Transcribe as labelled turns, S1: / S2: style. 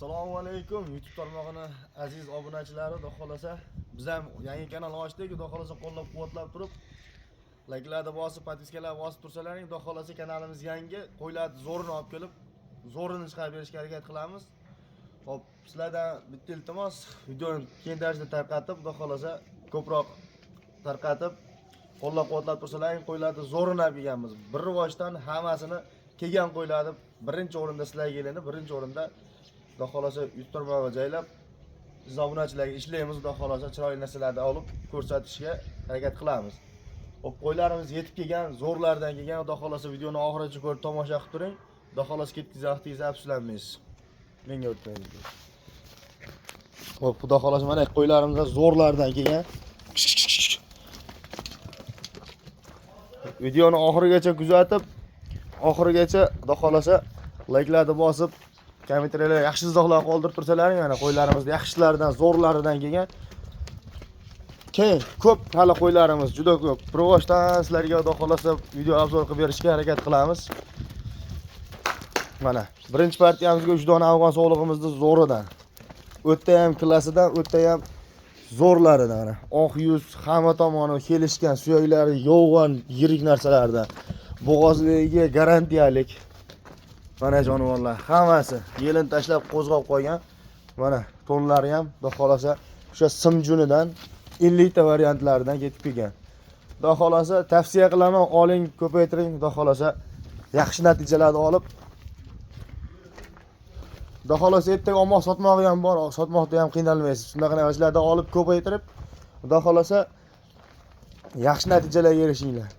S1: Assalomu alaykum YouTube tarmog'ini aziz obunachilari, xudo xolasa biz ham yangi kanal ochdik, xudo xolasa qo'llab-quvvatlab turib, like'larni bosib, podpiskalarni bosib tursalaring, xudo xolasa kanalimiz yangi, qo'ylarni zo'rini olib kelib, zo'rini chiqarib berishga harakat qilamiz. Xo'p, sizlardan bitta iltimos, videoni keng darajada tarqatib, xudo xolasa ko'proq tarqatib, qo'llab-quvvatlab tursalaring, qo'ylarni zo'rini olib kelganmiz. Bir rivojdan hammasini kelgan qo'ylarni birinchi o'rinda sizlarga keladi, birinchi o'rinda xudo xolasa YouTube tarmog'iga joylab, biz obunachilarga ishlaymiz, xudo xolasa chiroyli narsalarni olib ko'rsatishga harakat qilamiz. Xo'p, qo'ylarimiz yetib kelgan, zo'rlardan kelgan, xudo xolasa videoni oxirigacha ko'rib tomosha qilib turing. Xudo xolasa ketkiz vaqtingizni afsuslanmaysiz. Menga o'tmaydi. Xo'p, xudo xolasa mana qo'ylarimiz zo'rlardan kelgan. Videoni oxirigacha kuzatib, oxirigacha xudo xolasa like'larni bosib, kommentariylar yaxshi izohlar qoldirib tursalaring, mana qo'ylarimiz yaxshilaridan, zo'rlaridan kelgan. Ko'p hali qo'ylarimiz juda ko'p. Provojdan sizlarga xudo xolasa video obzor qilib berishga harakat qilamiz. Mana birinchi partiyamizga 3 dona afg'on sog'lig'imizni zo'ridan. O'tda ham klassidan, o'tda ham zo'rlaridan mana. Oq yuz, hamma tomoni kelishgan, suyaklari yo'g'on, yirik narsalardan. Bo'g'ozligiga garantiyalik. Mana jonivorlar hammasi yelin tashlab qo'zg'ab qo'ygan. Mana tonlari ham xudo xolasa o'sha simjunidan 50 ta variantlaridan ketib kelgan. Xudo xolasa tavsiya qilaman, oling, ko'paytiring, xudo xolasa yaxshi natijalarni olib. Xudo xolasa ertaga omoq sotmog'i ham bor, sotmoqda ham qiynalmaysiz. Shunaqa narsalardan olib ko'paytirib, xudo xolasa yaxshi natijalarga erishinglar.